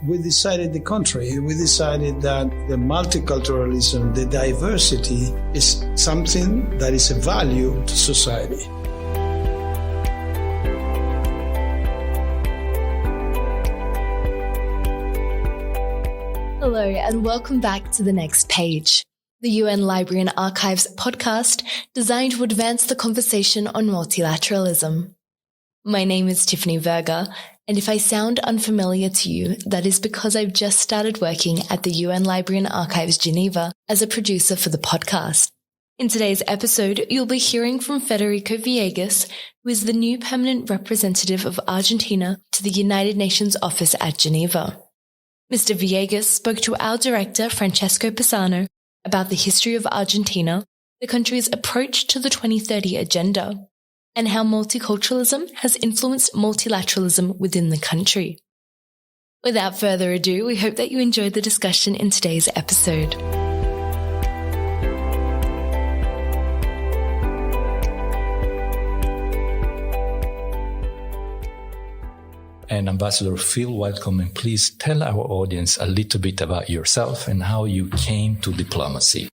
we decided the country. We decided that the multiculturalism, the diversity is something that is a value to society. Hello and welcome back to The Next Page, the UN Library and Archives podcast designed to advance the conversation on multilateralism. My name is Tiffany Verga, and if I sound unfamiliar to you, that is because I've just started working at the UN Library and Archives Geneva as a producer for the podcast. In today's episode, you'll be hearing from Federico Villegas, who is the new permanent representative of Argentina to the United Nations office at Geneva. Mr. Villegas spoke to our director, Francesco Pisano, about the history of Argentina, the country's approach to the 2030 agenda, and how multiculturalism has influenced multilateralism within the country. Without further ado, we hope that you enjoyed the discussion in today's episode. And Ambassador Phil, welcome, and please tell our audience a little bit about yourself and how you came to diplomacy.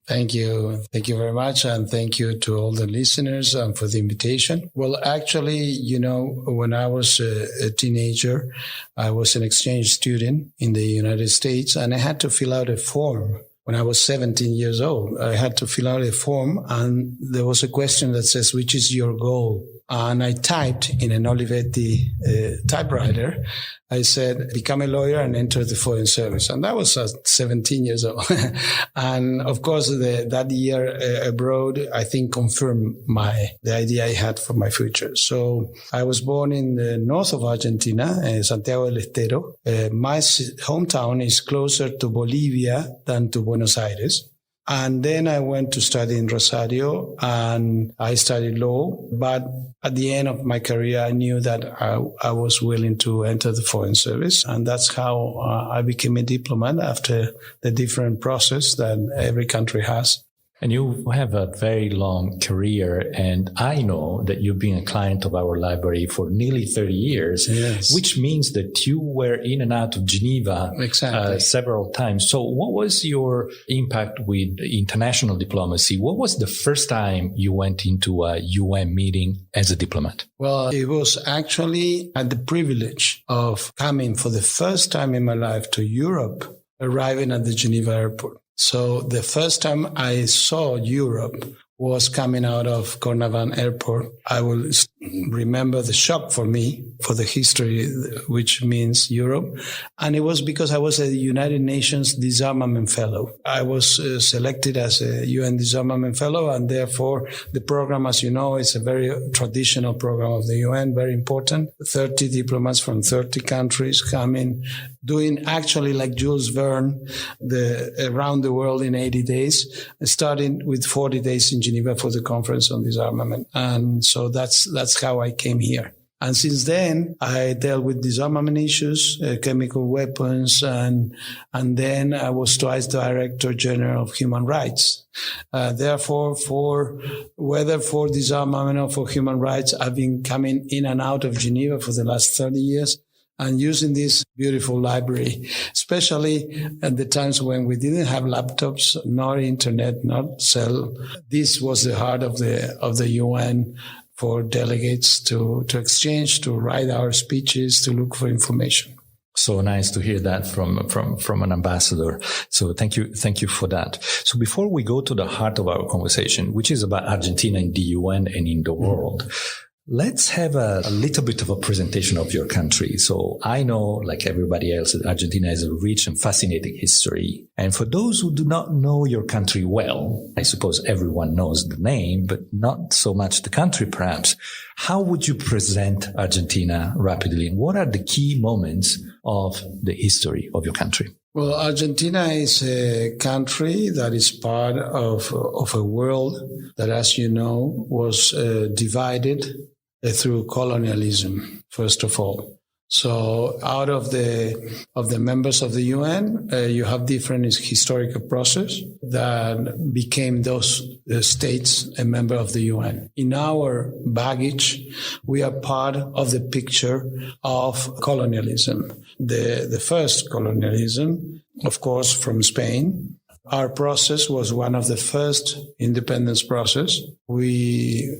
Thank you. Thank you very much. And thank you to all the listeners for the invitation. Well, actually, when I was a teenager, I was an exchange student in the United States, and I had to fill out a form. When I was 17 years old, I had to fill out a form, and there was a question that says, which is your goal? And I typed in an Olivetti typewriter. I said, become a lawyer and enter the Foreign Service. And that was 17 years old. And of course, that year abroad, I think confirmed the idea I had for my future. So I was born in the north of Argentina, Santiago del Estero. My hometown is closer to Bolivia than to Buenos Aires. And then I went to study in Rosario, and I studied law. But at the end of my career, I knew that I was willing to enter the Foreign Service. And that's how I became a diplomat after the different process that every country has. And you have a very long career, and I know that you've been a client of our library for nearly 30 years, yes. Which means that you were in and out of Geneva several times. So what was your impact with international diplomacy? What was the first time you went into a UN meeting as a diplomat? Well, it was actually I had the privilege of coming for the first time in my life to Europe, arriving at the Geneva airport. So the first time I saw Europe was coming out of Cornavan Airport. I will remember the shock for me, for the history, which means Europe. And it was because I was a United Nations Disarmament Fellow. I was selected as a UN Disarmament Fellow, and therefore the program, as you know, is a very traditional program of the UN, very important. 30 diplomats from 30 countries coming, doing actually like Jules Verne, around the world in 80 days, starting with 40 days in Geneva for the Conference on Disarmament. And so that's how I came here. And since then, I dealt with disarmament issues, chemical weapons, and then I was twice Director General of Human Rights. Therefore, whether for disarmament or for human rights, I've been coming in and out of Geneva for the last 30 years. And using this beautiful library, especially at the times when we didn't have laptops, nor internet, nor cell. This was the heart of the UN for delegates to exchange, to write our speeches, to look for information. So nice to hear that from an ambassador. So thank you for that. So before we go to the heart of our conversation, which is about Argentina in the UN and in the world, let's have a little bit of a presentation of your country. So I know, like everybody else, that Argentina has a rich and fascinating history. And for those who do not know your country well, I suppose everyone knows the name, but not so much the country, perhaps. How would you present Argentina rapidly? And what are the key moments of the history of your country? Well, Argentina is a country that is part of a world that, as you know, was divided through colonialism, first of all. So out of the members of the UN, you have different historical process that became those states a member of the UN. In our baggage, we are part of the picture of colonialism. The first colonialism, of course, from Spain. Our process was one of the first independence process. We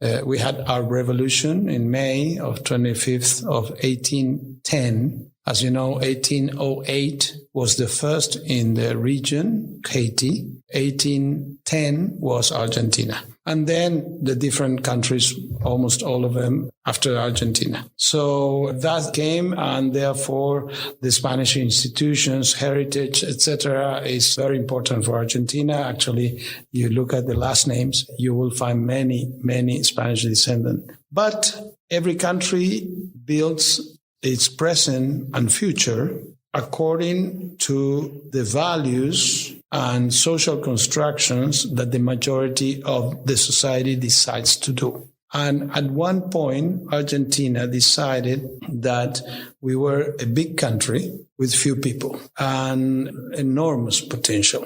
had our revolution in May of 25th of 1810. As you know, 1808 was the first in the region, Haiti. 1810 was Argentina. And then the different countries, almost all of them, after Argentina. So that came, and therefore the Spanish institutions, heritage, etc., is very important for Argentina. Actually, you look at the last names, you will find many, many Spanish descendants. But every country builds its present and future according to the values and social constructions that the majority of the society decides to do. And at one point, Argentina decided that we were a big country with few people and enormous potential.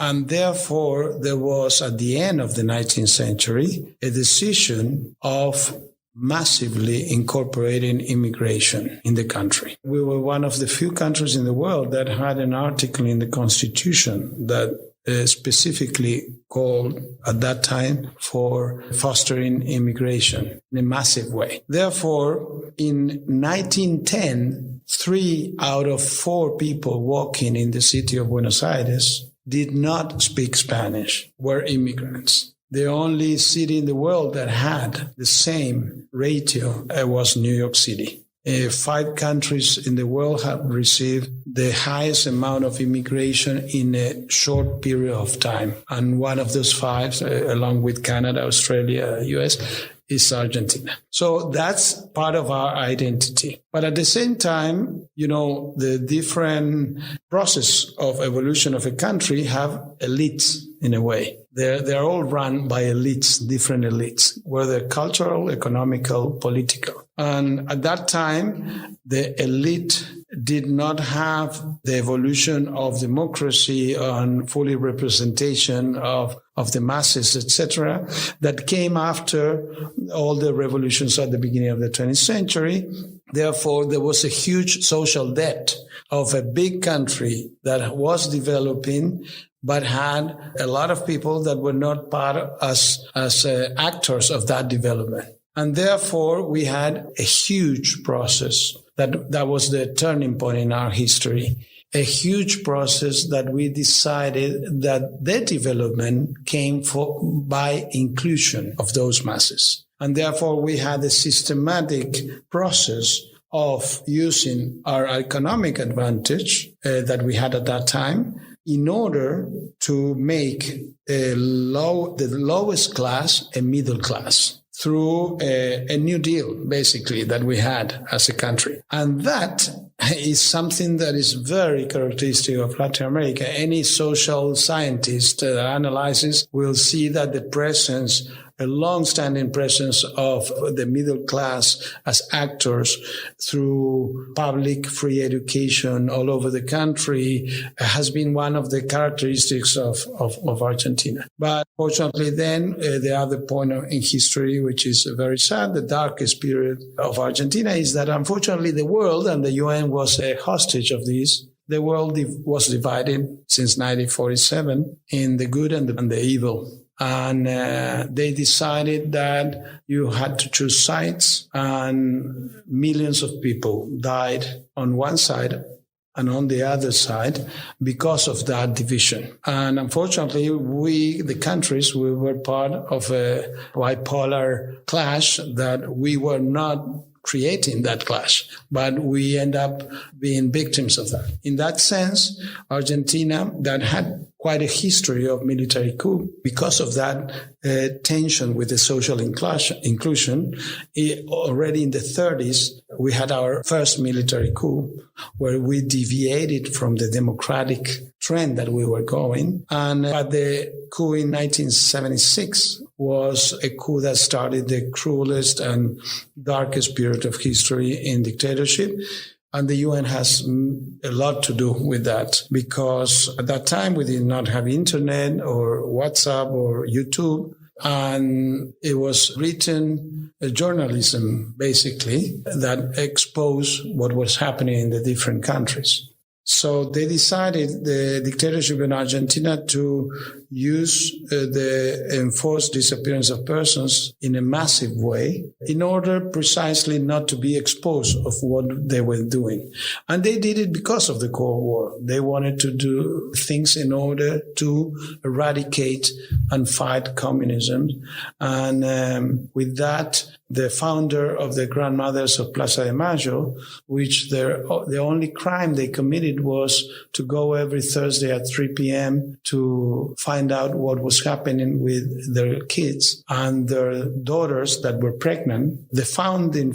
And therefore, there was, at the end of the 19th century, a decision of massively incorporating immigration in the country. We were one of the few countries in the world that had an article in the Constitution that specifically called at that time for fostering immigration in a massive way. Therefore, in 1910, 3 out of 4 people walking in the city of Buenos Aires did not speak Spanish, were immigrants. The only city in the world that had the same ratio was New York City. 5 countries in the world have received the highest amount of immigration in a short period of time. And one of those 5, along with Canada, Australia, US, is Argentina. So that's part of our identity. But at the same time, the different process of evolution of a country have elites in a way. They're all run by elites, different elites, whether cultural, economical, political. And at that time, the elite did not have the evolution of democracy and fully representation of the masses, etc., that came after all the revolutions at the beginning of the 20th century. Therefore, there was a huge social debt of a big country that was developing, but had a lot of people that were not part as actors of that development. And therefore, we had a huge process that was the turning point in our history, a huge process that we decided that the development came by inclusion of those masses. And therefore, we had a systematic process of using our economic advantage that we had at that time in order to make the lowest class a middle class through a New Deal, basically, that we had as a country. And that is something that is very characteristic of Latin America. Any social scientist that analyzes will see that the presence, a long-standing presence of the middle class as actors through public free education all over the country has been one of the characteristics of Argentina. But fortunately then, the other point in history, which is very sad, the darkest period of Argentina, is that unfortunately the world, and the UN was a hostage of this, the world was divided since 1947 in the good and the evil. And they decided that you had to choose sides, and millions of people died on one side and on the other side because of that division. And unfortunately, the countries, we were part of a bipolar clash that we were not creating that clash, but we end up being victims of that. In that sense, Argentina, that had quite a history of military coup. Because of that tension with the social inclusion, already in the 30s, we had our first military coup where we deviated from the democratic trend that we were going. But the coup in 1976 was a coup that started the cruelest and darkest period of history in dictatorship. And the UN has a lot to do with that, because at that time we did not have internet or WhatsApp or YouTube. And it was written journalism, basically, that exposed what was happening in the different countries. So they decided, the dictatorship in Argentina, to use the enforced disappearance of persons in a massive way in order precisely not to be exposed of what they were doing. And they did it because of the Cold War. They wanted to do things in order to eradicate and fight communism. And with that, the founder of the Grandmothers of Plaza de Mayo, which the only crime they committed was to go every Thursday at 3 p.m. to find out what was happening with their kids and their daughters that were pregnant. The founding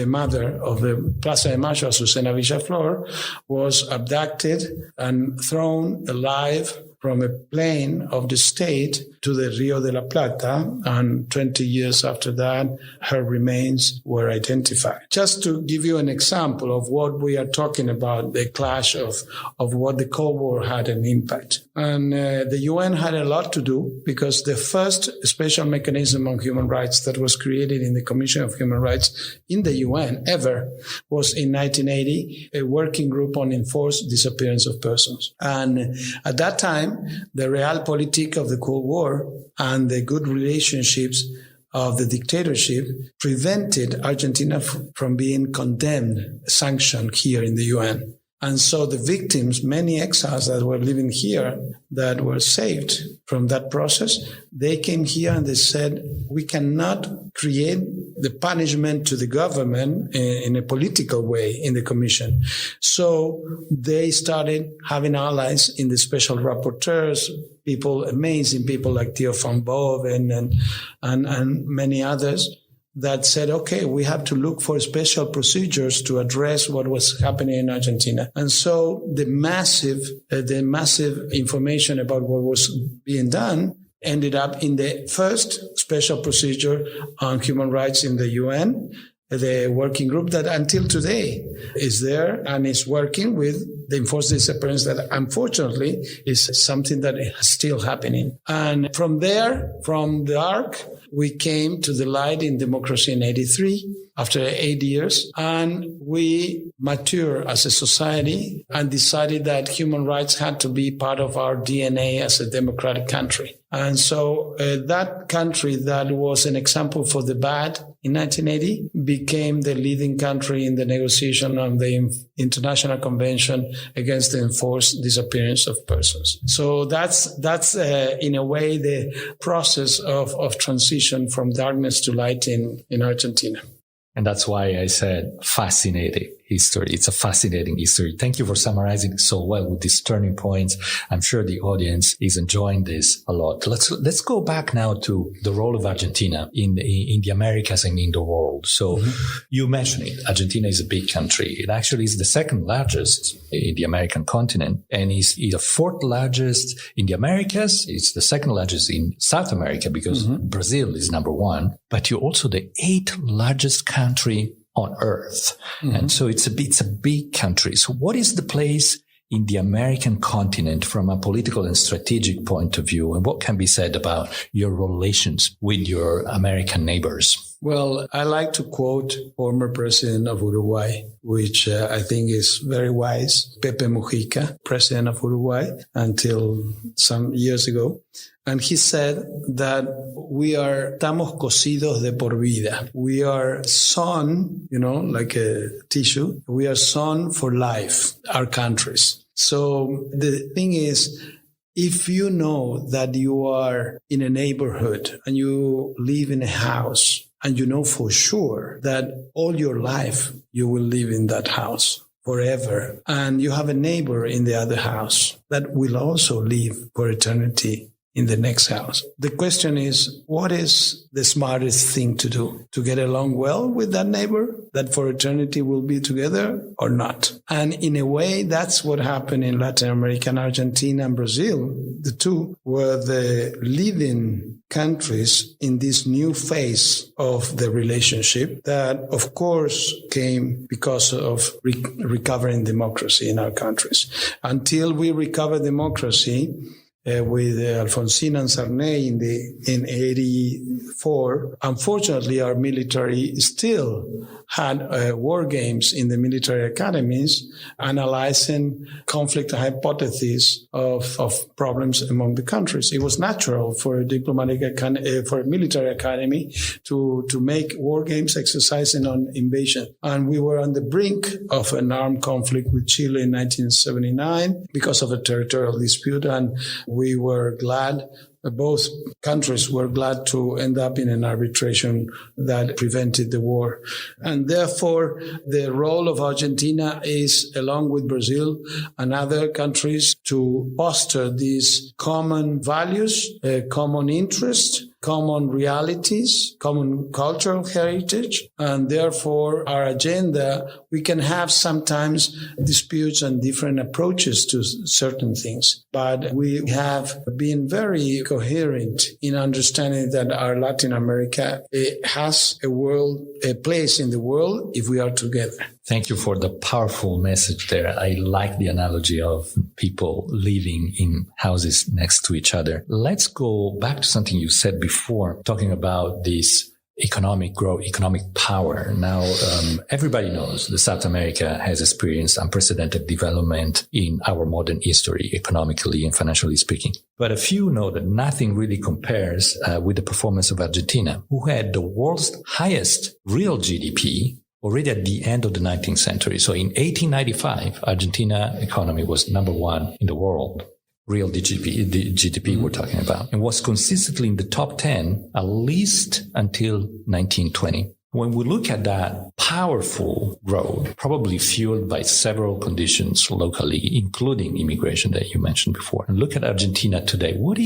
mother of the Plaza de Mayo, Azucena Villaflor, was abducted and thrown alive from a plane of the state to the Rio de la Plata, and 20 years after that, her remains were identified. Just to give you an example of what we are talking about, the clash of what the Cold War had an impact. And the UN had a lot to do, because the first special mechanism on human rights that was created in the Commission of Human Rights in the UN ever was in 1980, a working group on enforced disappearance of persons. And at that time, the realpolitik of the Cold War and the good relationships of the dictatorship prevented Argentina from being condemned, sanctioned here in the UN. And so the victims, many exiles that were living here that were saved from that process, they came here and they said, we cannot create the punishment to the government in a political way in the commission. So they started having allies in the special rapporteurs, amazing people like Theo van Boven and many others, that said, okay, we have to look for special procedures to address what was happening in Argentina. And so the massive information about what was being done ended up in the first special procedure on human rights in the UN, the working group that until today is there and is working with the enforced disappearance that unfortunately is something that is still happening. And from there, from the arc, we came to the light in democracy in 1983, after 8 years, and we matured as a society and decided that human rights had to be part of our DNA as a democratic country. And so that country that was an example for the bad in 1980 became the leading country in the negotiation of the International Convention against the enforced disappearance of persons. So that's in a way the process of transition from darkness to light in Argentina. And that's why I said fascinating history. It's a fascinating history. Thank you for summarizing it so well with these turning points. I'm sure the audience is enjoying this a lot. Let's go back now to the role of Argentina in the Americas and in the world. So you mentioned it. Argentina is a big country. It actually is the second largest in the American continent and is the fourth largest in the Americas. It's the second largest in South America because Brazil is number one, but you're also the eighth largest country on Earth. And so it's a big country. So what is the place in the American continent from a political and strategic point of view? And what can be said about your relations with your American neighbors? Well, I like to quote former president of Uruguay, which I think is very wise, Pepe Mujica, president of Uruguay until some years ago. And he said that estamos cosidos de por vida. We are sewn, like a tissue. We are sewn for life, our countries. So the thing is, if you know that you are in a neighborhood and you live in a house and you know for sure that all your life you will live in that house, forever, and you have a neighbor in the other house that will also live for eternity in the next house. The question is, what is the smartest thing to do? To get along well with that neighbor that for eternity will be together or not? And in a way, that's what happened in Latin America. Argentina and Brazil, the two were the leading countries in this new phase of the relationship that, of course, came because of recovering democracy in our countries. Until we recover democracy, with Alfonsín and Sarney in 84, unfortunately, our military still had war games in the military academies, analyzing conflict hypotheses of problems among the countries. It was natural for a military academy to make war games exercising on invasion. And we were on the brink of an armed conflict with Chile in 1979 because of a territorial dispute, and we were glad, both countries were glad to end up in an arbitration that prevented the war. And therefore, the role of Argentina is, along with Brazil and other countries, to foster these common values, common interests, common realities, common cultural heritage, and therefore our agenda, we can have sometimes disputes and different approaches to certain things, but we have been very coherent in understanding that our Latin America has a place in the world if we are together. Thank you for the powerful message there. I like the analogy of people living in houses next to each other. Let's go back to something you said before, talking about this economic growth, economic power. Now, everybody knows that South America has experienced unprecedented development in our modern history, economically and financially speaking. But a few know that nothing really compares with the performance of Argentina, who had the world's highest real GDP already at the end of the 19th century. So in 1895, Argentina economy was number one in the world. Real GDP we're talking about, and was consistently in the top 10, at least until 1920. When we look at that powerful growth, probably fueled by several conditions locally, including immigration that you mentioned before, and look at Argentina today, what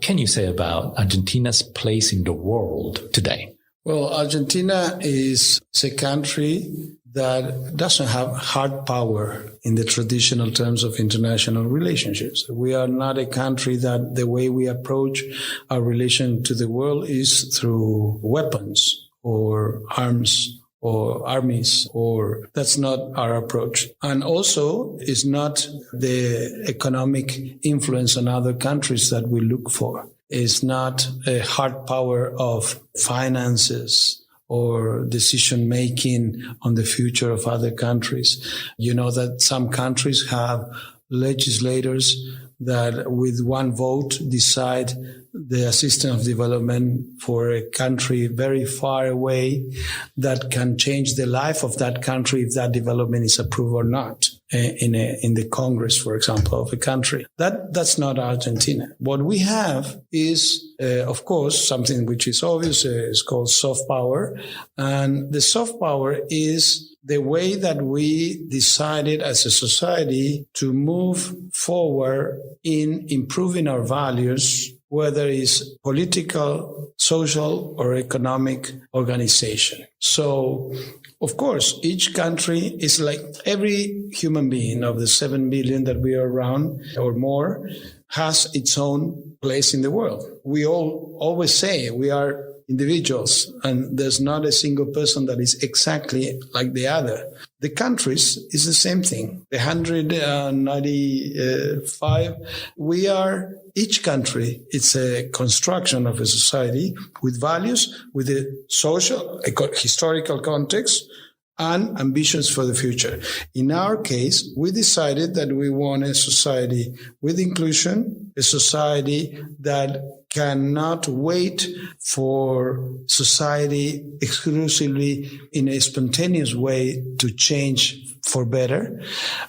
can you say about Argentina's place in the world today? Well, Argentina is a country that doesn't have hard power in the traditional terms of international relationships. We are not a country that the way we approach our relation to the world is through weapons or arms or armies, or that's not our approach. And also, it's not the economic influence on other countries that we look for. It's not a hard power of finances or decision-making on the future of other countries. You know that some countries have legislators that with one vote decide the assistance of development for a country very far away that can change the life of that country if that development is approved or not in the Congress, for example, of a country. That's not Argentina. What we have is, of course, something which is obvious, is called soft power. And the soft power is the way that we decided as a society to move forward in improving our values, whether it's political, social, or economic organization. So, of course, each country is like every human being of the 7 billion that we are around or more has its own place in the world. We all always say we are individuals, and there's not a single person that is exactly like the other. The countries is the same thing. The 195, we are, each country, it's a construction of a society with values, with a social, historical context, and ambitions for the future. In our case, we decided that we want a society with inclusion, a society that cannot wait for society exclusively in a spontaneous way to change for better.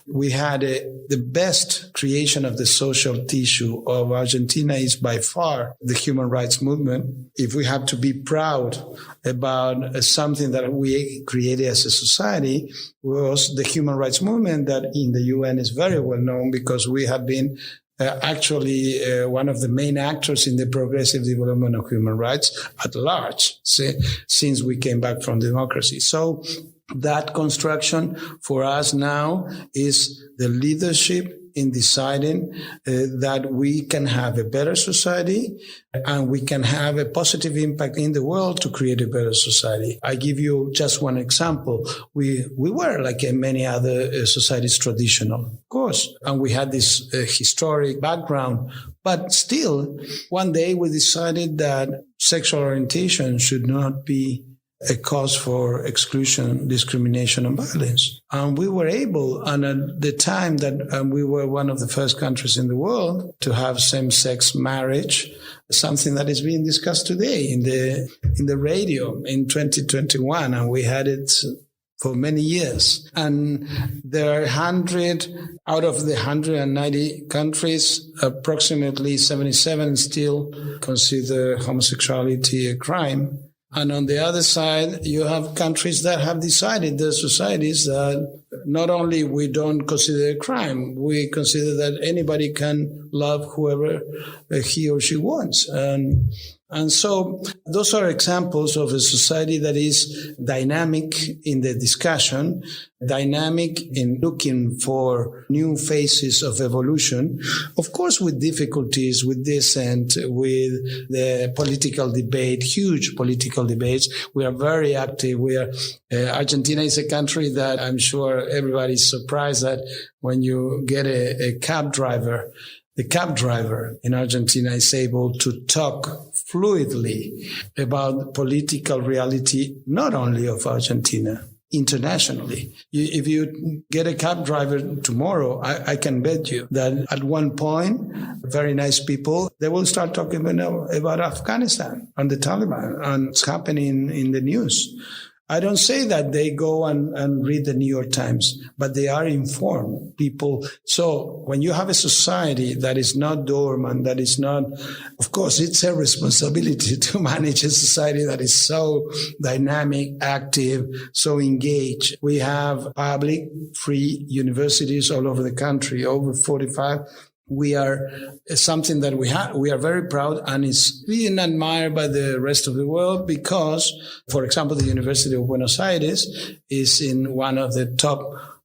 We had the best creation of the social tissue of Argentina is by far the human rights movement. If we have to be proud about something that we created as a society, was the human rights movement that in the UN is very well known because we have been actually one of the main actors in the progressive development of human rights at large since we came back from democracy. So that construction for us now is the leadership in deciding that we can have a better society and we can have a positive impact in the world to create a better society. I give you just one example. We were like in many other societies traditional, of course, and we had this historic background, but still one day we decided that sexual orientation should not be a cause for exclusion, discrimination, and violence. And we were able, and at the time that we were one of the first countries in the world to have same-sex marriage, something that is being discussed today in the radio in 2021, and we had it for many years. And there are 100 out of the 190 countries, approximately 77 still consider homosexuality a crime. And on the other side, you have countries that have decided, their societies, that not only we don't consider a crime, we consider that anybody can love whoever he or she wants. And so those are examples of a society that is dynamic in the discussion, dynamic in looking for new phases of evolution, of course, with difficulties, with dissent, with the political debate, huge political debates. We are very active. Argentina is a country that I'm sure everybody's surprised that when you get a cab driver, the cab driver in Argentina is able to talk fluidly about political reality, not only of Argentina, internationally. If you get a cab driver tomorrow, I can bet you that at one point, very nice people, they will start talking about Afghanistan and the Taliban and what's happening in the news. I don't say that they go and read the New York Times, but they are informed people. So when you have a society that is not dormant, that is not, of course, it's a responsibility to manage a society that is so dynamic, active, so engaged. We have public, free universities all over the country, over 45. We are something that we are very proud and is being admired by the rest of the world because, for example, the University of Buenos Aires is in one of the top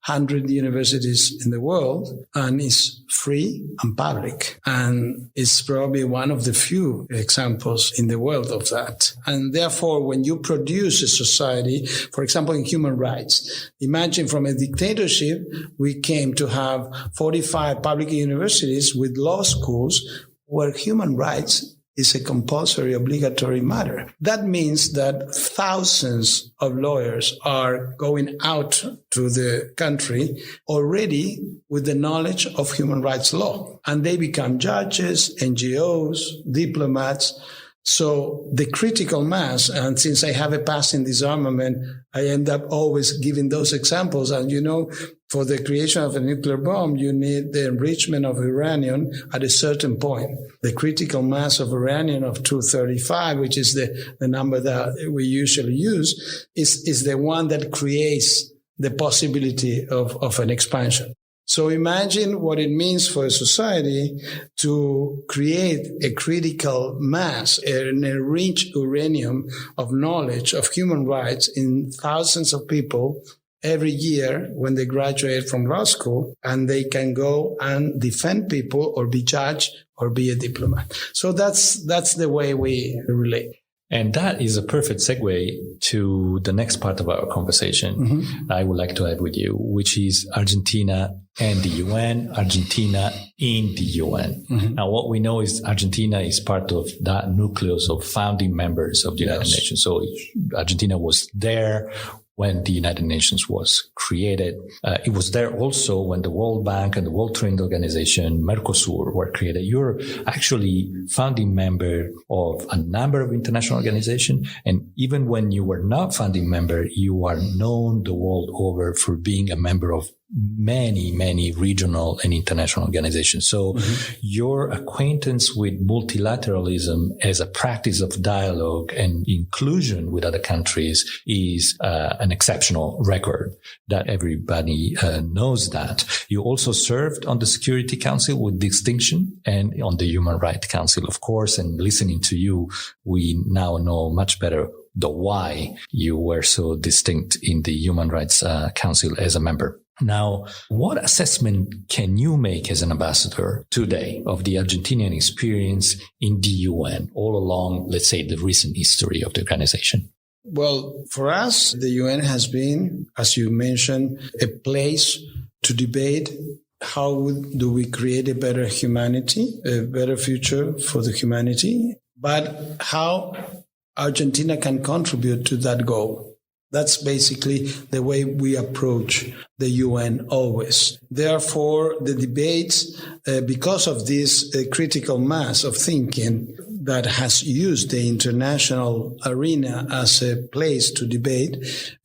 100 universities in the world and is free and public. And it's probably one of the few examples in the world of that. And therefore, when you produce a society, for example, in human rights, imagine from a dictatorship, we came to have 45 public universities with law schools where human rights is a compulsory, obligatory matter. That means that thousands of lawyers are going out to the country already with the knowledge of human rights law. And they become judges, NGOs, diplomats. So the critical mass, and since I have a past in disarmament, I end up always giving those examples. And for the creation of a nuclear bomb, you need the enrichment of uranium at a certain point. The critical mass of uranium of 235, which is the number that we usually use, is the one that creates the possibility of an expansion. So imagine what it means for a society to create a critical mass, an enriched uranium of knowledge of human rights in thousands of people every year when they graduate from law school, and they can go and defend people or be judged or be a diplomat. So that's the way we relate. And that is a perfect segue to the next part of our conversation I would like to have with you, which is Argentina and the UN, Argentina in the UN. Now, what we know is Argentina is part of that nucleus of founding members of the United Nations. So Argentina was there when the United Nations was created. It was there also when the World Bank and the World Trade Organization, Mercosur, were created. You're actually founding member of a number of international organizations. And even when you were not founding member, you are known the world over for being a member of many, many regional and international organizations. So your acquaintance with multilateralism as a practice of dialogue and inclusion with other countries is an exceptional record that everybody knows that. You also served on the Security Council with distinction and on the Human Rights Council, of course. And listening to you, we now know much better the why you were so distinct in the Human Rights Council as a member. Now, what assessment can you make as an ambassador today of the Argentinian experience in the UN all along, let's say, the recent history of the organization? Well, for us, the UN has been, as you mentioned, a place to debate how do we create a better humanity, a better future for the humanity, but how Argentina can contribute to that goal. That's basically the way we approach the UN always. Therefore, the debates, because of this critical mass of thinking that has used the international arena as a place to debate,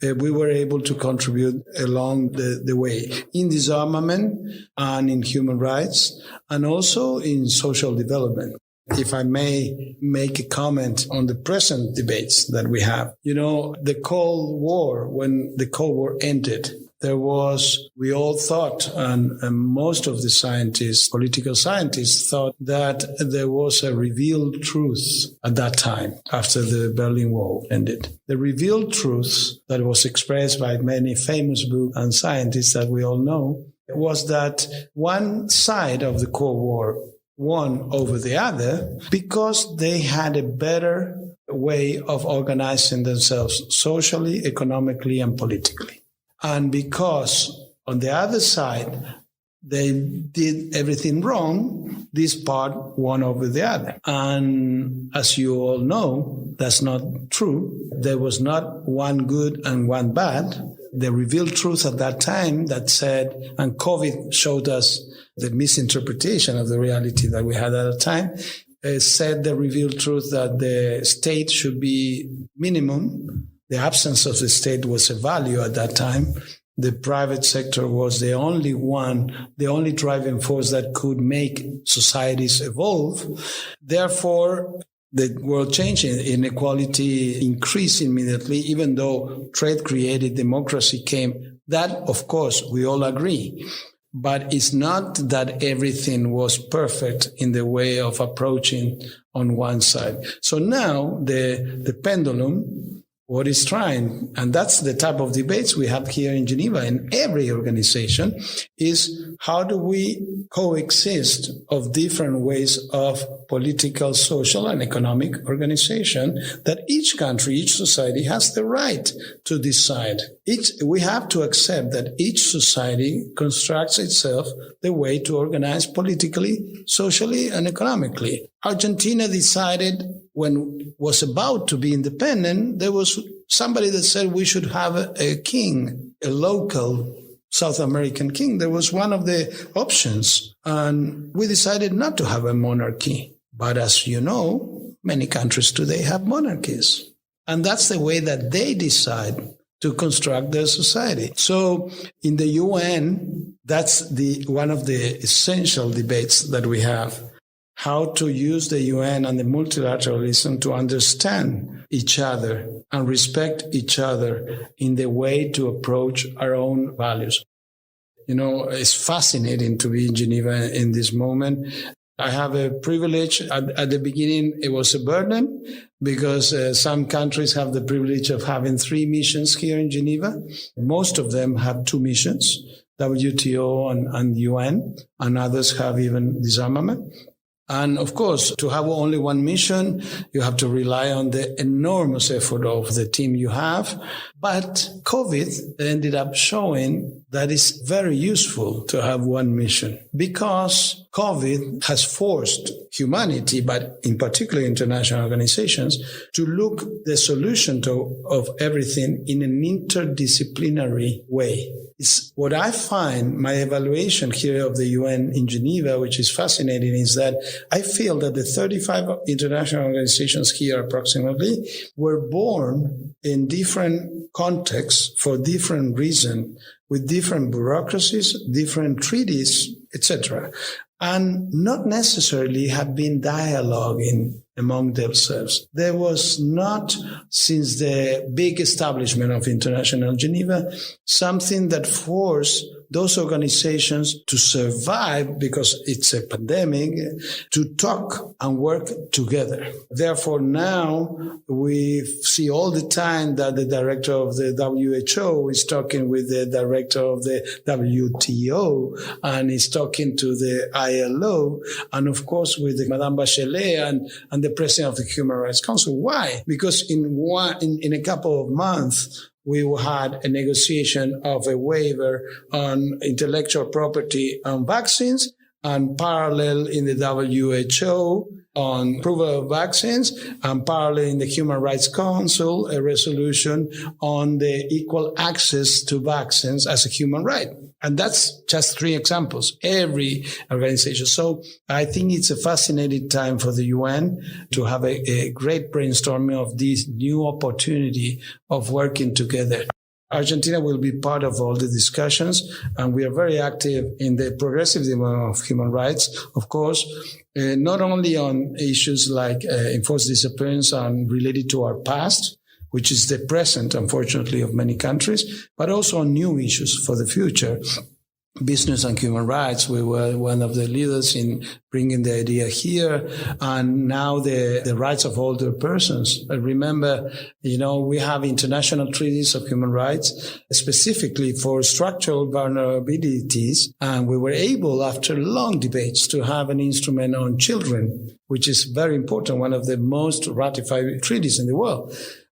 we were able to contribute along the way in disarmament and in human rights and also in social development. If I may make a comment on the present debates that we have. You know, the Cold War, when the Cold War ended, we all thought, and most of the scientists, political scientists, thought that there was a revealed truth at that time, after the Berlin Wall ended. The revealed truth that was expressed by many famous books and scientists that we all know was that one side of the Cold War won over the other because they had a better way of organizing themselves socially, economically, and politically. And because on the other side, they did everything wrong, this part won over the other. And as you all know, that's not true. There was not one good and one bad. The revealed truth at that time that said, and COVID showed us the misinterpretation of the reality that we had at the time, said the revealed truth that the state should be minimum. The absence of the state was a value at that time. The private sector was the only driving force that could make societies evolve. Therefore, the world changed, inequality increased immediately, even though trade created democracy came. That, of course, we all agree. But it's not that everything was perfect in the way of approaching on one side. So now the pendulum, what is trying, and that's the type of debates we have here in Geneva in every organization, is how do we coexist of different ways of political, social, and economic organization that each country, each society has the right to decide. We have to accept that each society constructs itself the way to organize politically, socially, and economically. Argentina decided when was about to be independent, there was somebody that said we should have a king, a local South American king. There was one of the options, and we decided not to have a monarchy. But as you know, many countries today have monarchies. And that's the way that they decide to construct their society. So in the UN, that's one of the essential debates that we have. How to use the UN and the multilateralism to understand each other and respect each other in the way to approach our own values. You know, it's fascinating to be in Geneva in this moment. I have a privilege. At the beginning, it was a burden because some countries have the privilege of having 3 missions here in Geneva. Most of them have 2 missions, WTO and UN, and others have even disarmament. And of course, to have only one mission, you have to rely on the enormous effort of the team you have. But COVID ended up showing that is very useful to have one mission, because COVID has forced humanity, but in particular international organizations, to look the solution of everything in an interdisciplinary way. It's what I find, my evaluation here of the UN in Geneva, which is fascinating, is that I feel that the 35 international organizations here approximately were born in different contexts for different reasons, with different bureaucracies, different treaties, etc., and not necessarily have been dialoguing among themselves. There was not, since the big establishment of International Geneva, something that forced those organizations to survive, because it's a pandemic, to talk and work together. Therefore, now we see all the time that the director of the WHO is talking with the director of the WTO, and is talking to the ILO, and of course with Madame Bachelet and the president of the Human Rights Council. Why? Because in a couple of months, we had a negotiation of a waiver on intellectual property on vaccines, and parallel in the WHO on approval of vaccines, and parallel in the Human Rights Council, a resolution on the equal access to vaccines as a human right. And that's just 3 examples, every organization. So I think it's a fascinating time for the UN to have a great brainstorming of this new opportunity of working together. Argentina will be part of all the discussions, and we are very active in the progressive development of human rights, of course, not only on issues like enforced disappearance and related to our past, which is the present, unfortunately, of many countries, but also on new issues for the future. Business and human rights, we were one of the leaders in bringing the idea here, and now the rights of older persons. I remember, we have international treaties of human rights, specifically for structural vulnerabilities, and we were able, after long debates, to have an instrument on children, which is very important, one of the most ratified treaties in the world.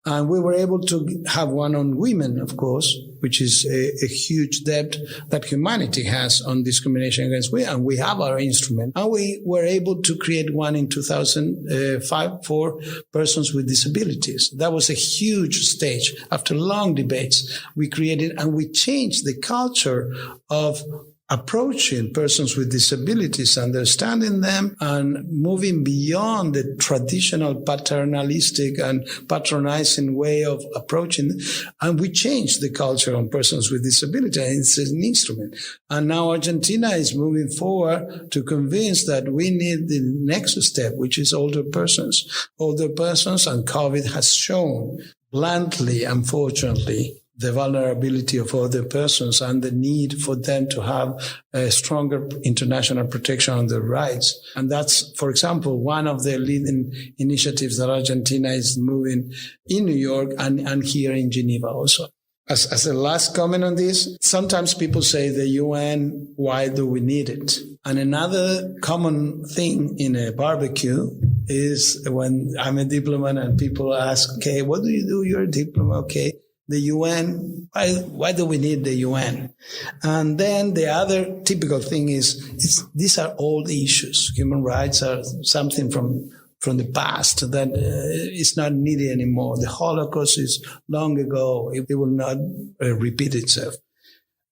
And we were able to have one on women, of course, which is a huge debt that humanity has on discrimination against women. And we have our instrument. And we were able to create one in 2005 for persons with disabilities. That was a huge stage. After long debates, we created and we changed the culture of approaching persons with disabilities, understanding them, and moving beyond the traditional paternalistic and patronizing way of approaching them. And we changed the culture on persons with disability, and it's an instrument. And now Argentina is moving forward to convince that we need the next step, which is older persons. Older persons, and COVID has shown bluntly, unfortunately, the vulnerability of other persons and the need for them to have a stronger international protection on their rights. And that's, for example, one of the leading initiatives that Argentina is moving in New York and here in Geneva also. As a last comment on this, sometimes people say the UN, why do we need it? And another common thing in a barbecue is when I'm a diplomat and people ask, okay, what do you do? You're a diplomat, okay. The UN, why do we need the UN? And then the other typical thing is these are old issues. Human rights are something from the past that is not needed anymore. The Holocaust is long ago. It will not repeat itself.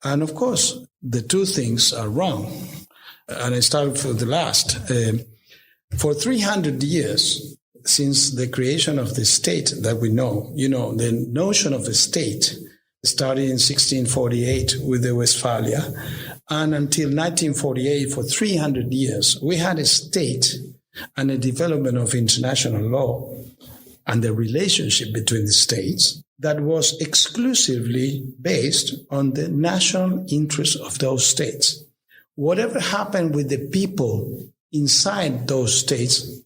And of course, the 2 things are wrong. And I start with the last. For 300 years, since the creation of the state that we know, the notion of a state started in 1648 with the Westphalia, and until 1948, for 300 years, we had a state and a development of international law and the relationship between the states that was exclusively based on the national interests of those states. Whatever happened with the people inside those states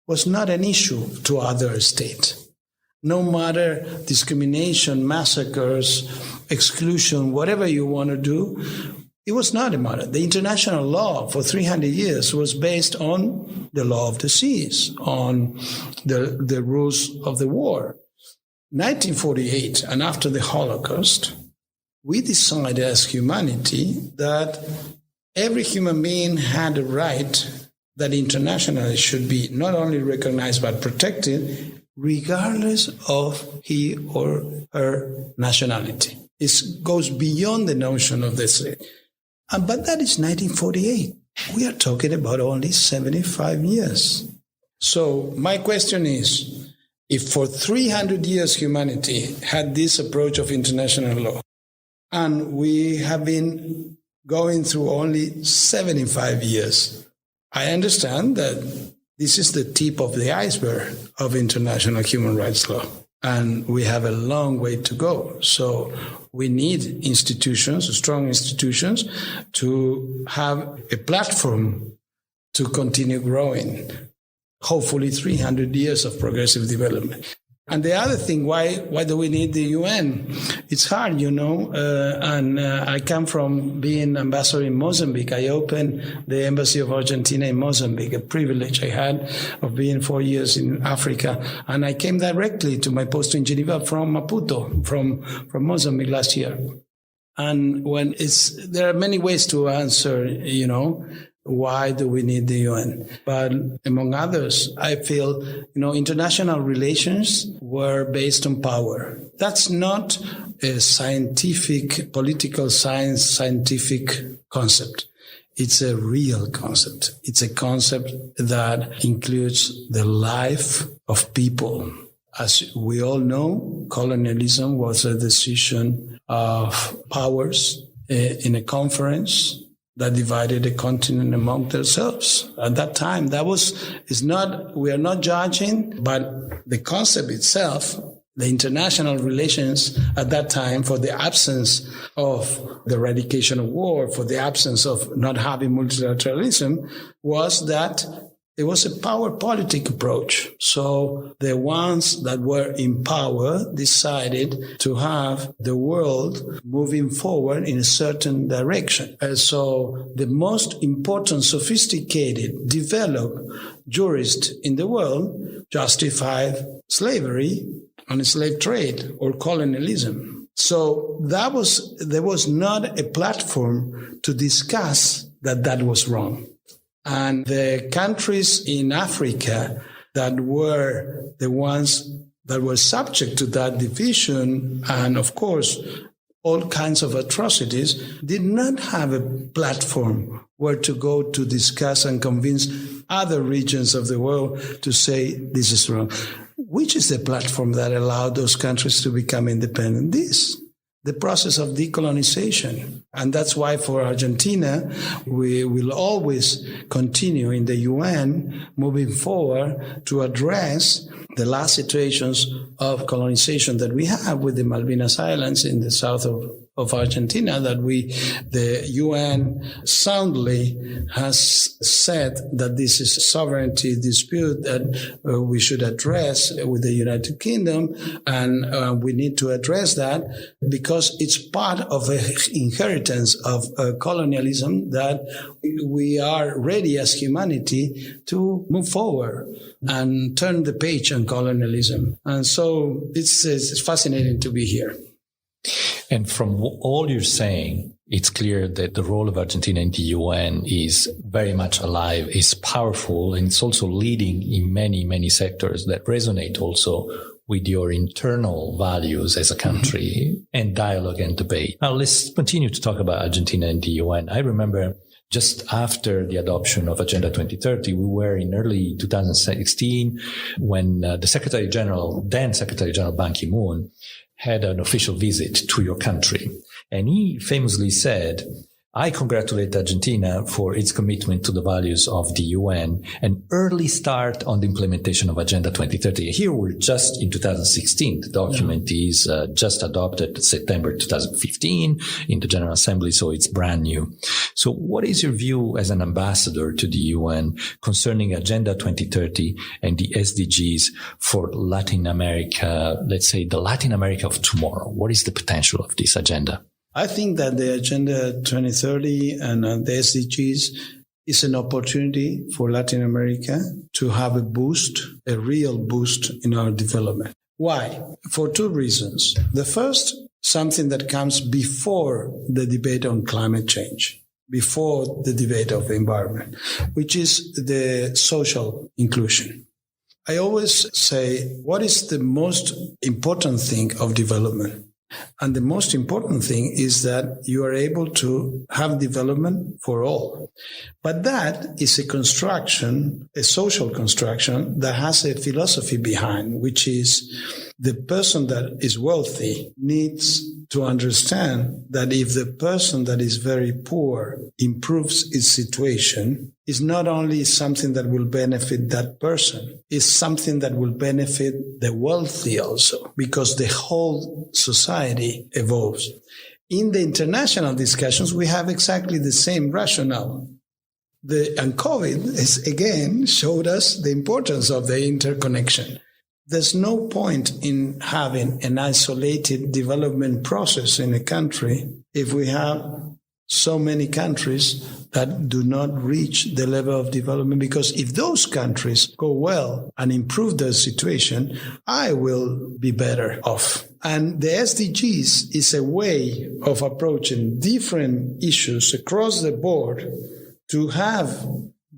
was not an issue to other states. No matter discrimination, massacres, exclusion, whatever you want to do, it was not a matter. The international law for 300 years was based on the law of the seas, on the rules of the war. 1948, and after the Holocaust, we decided as humanity that every human being had a right that internationally should be not only recognized but protected, regardless of he or her nationality. It goes beyond the notion of the state. But that is 1948. We are talking about only 75 years. So my question is, if for 300 years humanity had this approach of international law, and we have been going through only 75 years, I understand that this is the tip of the iceberg of international human rights law. And we have a long way to go. So we need institutions, strong institutions, to have a platform to continue growing. Hopefully 300 years of progressive development. And the other thing, why do we need the UN? It's hard, and I come from being ambassador in Mozambique. I opened the Embassy of Argentina in Mozambique, a privilege I had of being 4 years in Africa. And I came directly to my post in Geneva from Maputo, from Mozambique last year. And there are many ways to answer, why do we need the UN? But among others, I feel, international relations were based on power. That's not a political scientific concept. It's a real concept. It's a concept that includes the life of people. As we all know, colonialism was a decision of powers in a conference that divided the continent among themselves. At that time, we are not judging, but the concept itself, the international relations at that time, for the absence of the eradication of war, for the absence of not having multilateralism, was that it was a power politic approach. So the ones that were in power decided to have the world moving forward in a certain direction. And so the most important, sophisticated, developed jurists in the world justified slavery and slave trade or colonialism. So there was not a platform to discuss that was wrong. And the countries in Africa that were the ones that were subject to that division and, of course, all kinds of atrocities, did not have a platform where to go to discuss and convince other regions of the world to say this is wrong. Which is the platform that allowed those countries to become independent? The process of decolonization. And that's why for Argentina, we will always continue in the UN moving forward to address the last situations of colonization that we have with the Malvinas Islands in the south of Argentina, that the UN soundly has said that this is a sovereignty dispute that we should address with the United Kingdom, and we need to address that because it's part of an inheritance of colonialism that we are ready as humanity to move forward and turn the page on colonialism. And so it's fascinating to be here. And from all you're saying, it's clear that the role of Argentina in the UN is very much alive, is powerful, and it's also leading in many, many sectors that resonate also with your internal values as a country and dialogue and debate. Now, let's continue to talk about Argentina and the UN. I remember just after the adoption of Agenda 2030, we were in early 2016 when then Secretary General Ban Ki-moon had an official visit to your country. And he famously said, I congratulate Argentina for its commitment to the values of the UN and early start on the implementation of Agenda 2030. Here we're just in 2016. The document is just adopted September 2015 in the General Assembly, so it's brand new. So what is your view as an ambassador to the UN concerning Agenda 2030 and the SDGs for Latin America, let's say the Latin America of tomorrow? What is the potential of this agenda? I think that the Agenda 2030 and the SDGs is an opportunity for Latin America to have a real boost in our development. Why? For two reasons. The first something that comes before the debate on climate change, before the debate of the environment, which is the social inclusion. I always say, what is the most important thing of development? And the most important thing is that you are able to have development for all. But that is a construction, a social construction that has a philosophy behind, which is the person that is wealthy needs to understand that if the person that is very poor improves its situation, it's not only something that will benefit that person, it's something that will benefit the wealthy also, because the whole society evolves. In the international discussions, we have exactly the same rationale. And COVID has again showed us the importance of the interconnection. There's no point in having an isolated development process in a country if we have so many countries that do not reach the level of development, because if those countries go well and improve their situation, I will be better off. And the SDGs is a way of approaching different issues across the board to have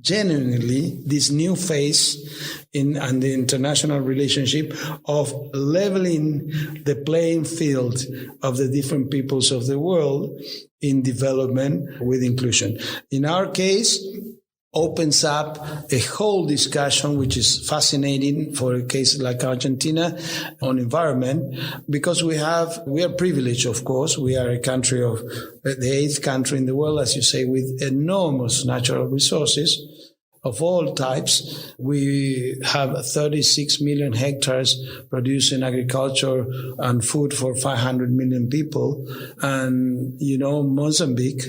genuinely this new phase in the international relationship of leveling the playing field of the different peoples of the world in development with inclusion. In our case, opens up a whole discussion, which is fascinating for a case like Argentina on environment, because we are privileged, of course. We are a country of the 8th country in the world, as you say, with enormous natural resources of all types. We have 36 million hectares producing agriculture and food for 500 million people. And, Mozambique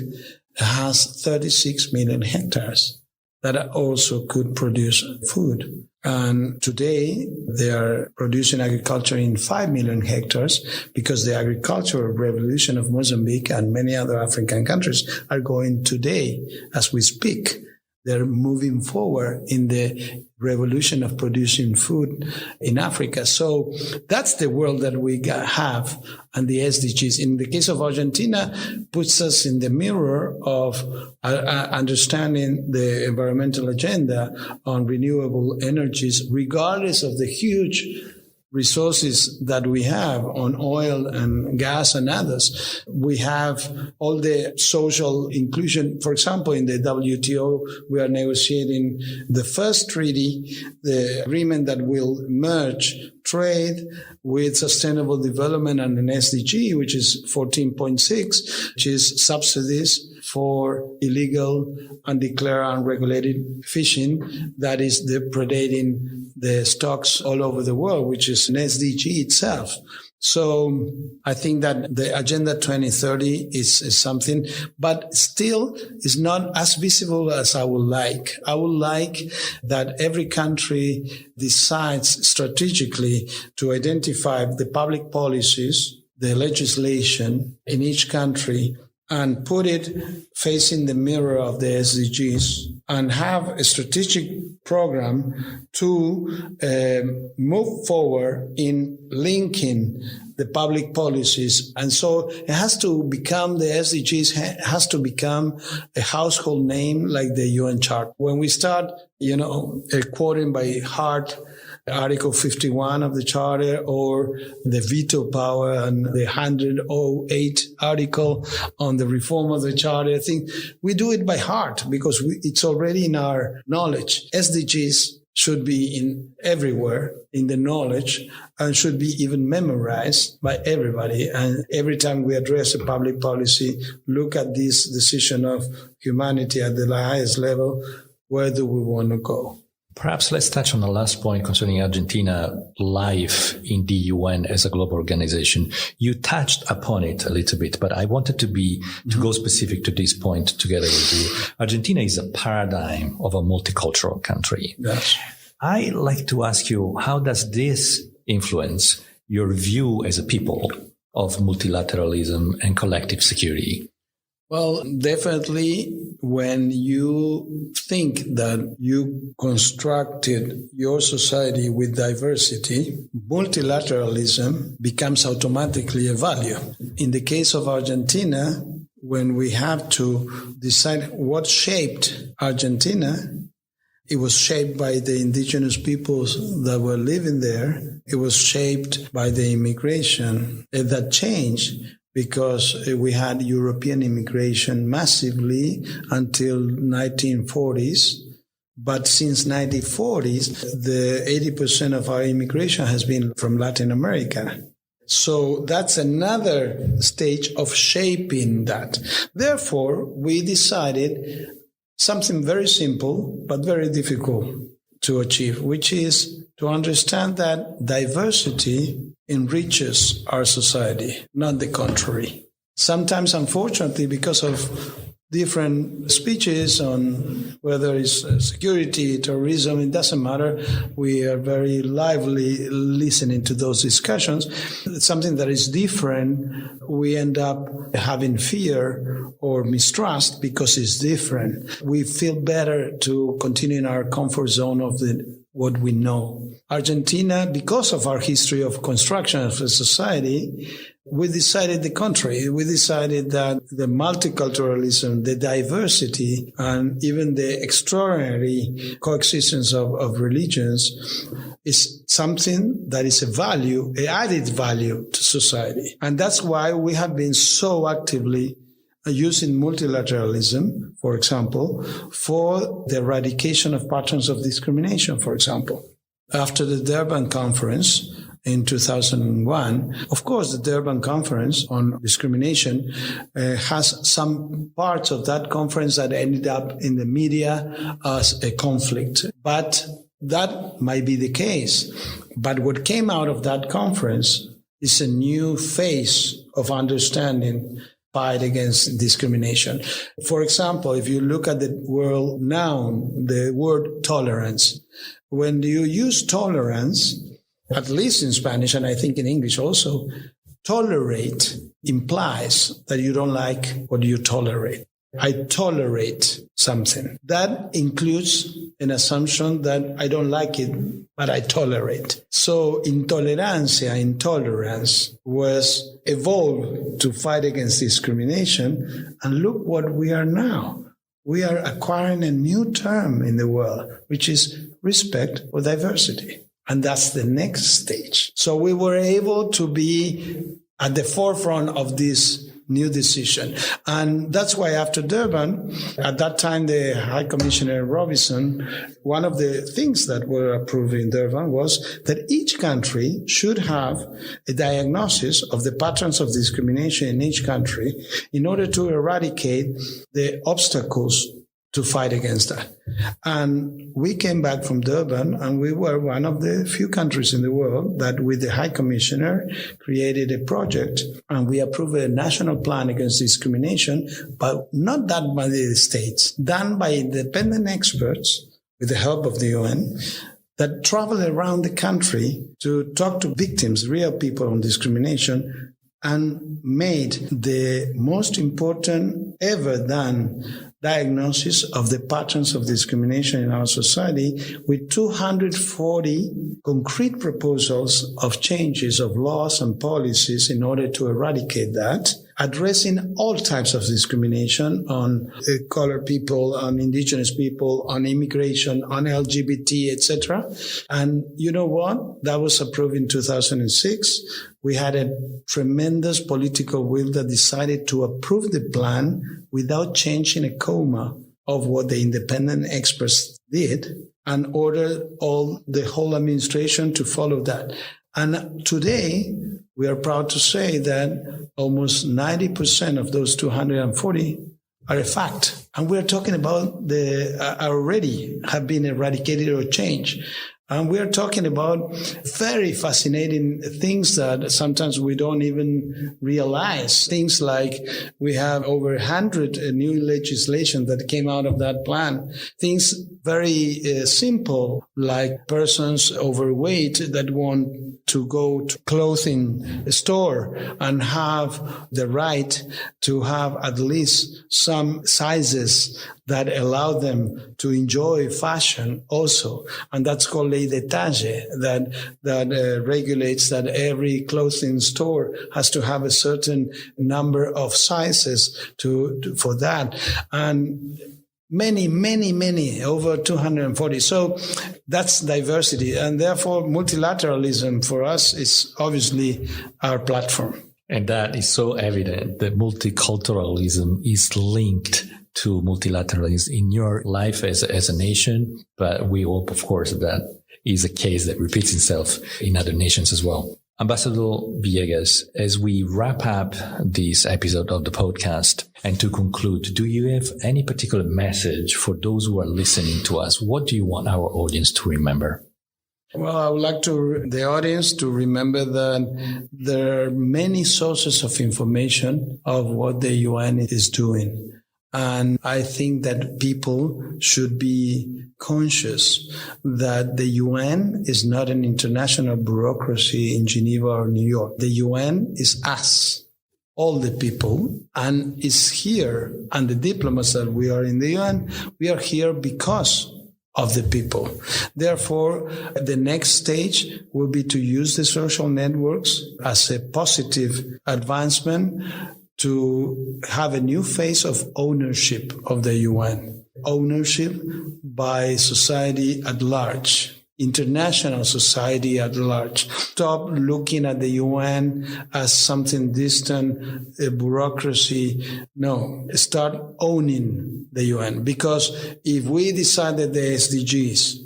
has 36 million hectares that also could produce food. And today they are producing agriculture in 5 million hectares because the agricultural revolution of Mozambique and many other African countries are going today as we speak. They're moving forward in the revolution of producing food in Africa. So that's the world that we have, and the SDGs. In the case of Argentina, puts us in the mirror of understanding the environmental agenda on renewable energies, regardless of the huge resources that we have on oil and gas and others. We have all the social inclusion. For example, in the WTO, we are negotiating the first treaty, the agreement that will merge trade with sustainable development and an SDG, which is 14.6, which is subsidies for illegal, undeclared, unregulated fishing that is predating the stocks all over the world, which is an SDG itself. So I think that the Agenda 2030 is something, but still is not as visible as I would like. I would like that every country decides strategically to identify the public policies, the legislation in each country, and put it facing the mirror of the SDGs and have a strategic program to move forward in linking the public policies. And so it has to become, the SDGs has to become a household name like the UN Charter. When we start, quoting by heart Article 51 of the Charter or the veto power and the 108 article on the reform of the Charter, I think we do it by heart because it's already in our knowledge. SDGs should be everywhere in the knowledge and should be even memorized by everybody. And every time we address a public policy, look at this decision of humanity at the highest level. Where do we want to go? Perhaps let's touch on the last point concerning Argentina life in the UN as a global organization. You touched upon it a little bit, but I wanted to go specific to this point together with you. Argentina is a paradigm of a multicultural country. Yes. I like to ask you, how does this influence your view as a people of multilateralism and collective security? Well, definitely when you think that you constructed your society with diversity, multilateralism becomes automatically a value. In the case of Argentina, when we have to decide what shaped Argentina, it was shaped by the indigenous peoples that were living there. It was shaped by the immigration that changed because we had European immigration massively until 1940s. But since 1940s, the 80% of our immigration has been from Latin America. So that's another stage of shaping that. Therefore, we decided something very simple, but very difficult to achieve, which is to understand that diversity enriches our society, not the contrary. Sometimes, unfortunately, because of different speeches on whether it's security, terrorism, it doesn't matter. We are very lively listening to those discussions. It's something that is different. We end up having fear or mistrust because it's different. We feel better to continue in our comfort zone of what we know. Argentina, because of our history of construction of a society, we decided the contrary. We decided that the multiculturalism, the diversity, and even the extraordinary coexistence of religions is something that is a value, an added value to society. And that's why we have been so actively using multilateralism, for example, for the eradication of patterns of discrimination, for example. After the Durban Conference in 2001, of course, the Durban Conference on discrimination has some parts of that conference that ended up in the media as a conflict. But that might be the case. But what came out of that conference is a new phase of understanding fight against discrimination. For example, if you look at the word noun, the word tolerance, when you use tolerance, at least in Spanish, and I think in English also, tolerate implies that you don't like what you tolerate. I tolerate something. That includes an assumption that I don't like it, but I tolerate. So intolerancia, intolerance, was evolved to fight against discrimination. And look what we are now. We are acquiring a new term in the world, which is respect for diversity. And that's the next stage. So we were able to be at the forefront of this new decision. And that's why after Durban, at that time, the High Commissioner Robinson, one of the things that were approved in Durban was that each country should have a diagnosis of the patterns of discrimination in each country in order to eradicate the obstacles to fight against that. And we came back from Durban, and we were one of the few countries in the world that with the High Commissioner created a project, and we approved a national plan against discrimination, but not done by the states, done by independent experts with the help of the UN that travel around the country to talk to victims, real people on discrimination, and made the most important ever done diagnosis of the patterns of discrimination in our society with 240 concrete proposals of changes of laws and policies in order to eradicate that, addressing all types of discrimination on colored people, on indigenous people, on immigration, on LGBT, etc. And you know what? That was approved in 2006. We had a tremendous political will that decided to approve the plan without changing a comma of what the independent experts did and ordered the whole administration to follow that. And today, we are proud to say that almost 90% of those 240 are a fact. And we're talking about already have been eradicated or changed. And we are talking about very fascinating things that sometimes we don't even realize. Things like we have over 100 new legislation that came out of that plan. Things very simple, like persons overweight that want to go to clothing store and have the right to have at least some sizes that allow them to enjoy fashion also. And that's called ley de taille, that regulates that every clothing store has to have a certain number of sizes for that. And many, over 240. So that's diversity. And therefore, multilateralism for us is obviously our platform. And that is so evident that multiculturalism is linked to multilateralism in your life as a nation. But we hope, of course, that is a case that repeats itself in other nations as well. Ambassador Villegas, as we wrap up this episode of the podcast and to conclude, do you have any particular message for those who are listening to us? What do you want our audience to remember? Well, I would like the audience to remember that there are many sources of information of what the UN is doing. And I think that people should be conscious that the UN is not an international bureaucracy in Geneva or New York. The UN is us, all the people, and is here. And the diplomats that we are in the UN, we are here because of the people. Therefore, the next stage will be to use the social networks as a positive advancement to have a new phase of ownership of the UN. Ownership by society at large, international society at large. Stop looking at the UN as something distant, a bureaucracy. No, start owning the UN. Because if we decide that the SDGs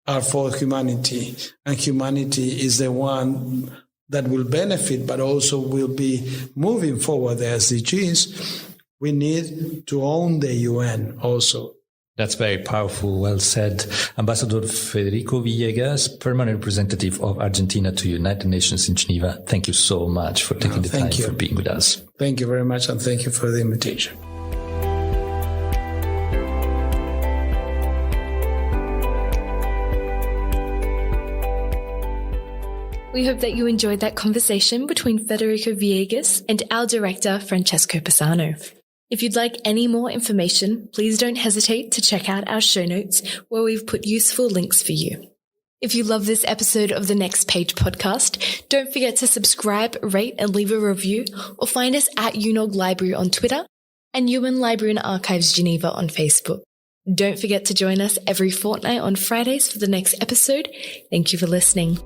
are for humanity, and humanity is the one that will benefit, but also will be moving forward the SDGs, we need to own the UN also. That's very powerful. Well said. Ambassador Federico Villegas, permanent representative of Argentina to United Nations in Geneva. Thank you so much for taking the time for being with us. Thank you very much, and thank you for the invitation. We hope that you enjoyed that conversation between Federico Villegas and our director, Francesco Pisano. If you'd like any more information, please don't hesitate to check out our show notes where we've put useful links for you. If you love this episode of the Next Page podcast, don't forget to subscribe, rate, and leave a review, or find us at UNOG Library on Twitter and UN Library and Archives Geneva on Facebook. Don't forget to join us every fortnight on Fridays for the next episode. Thank you for listening.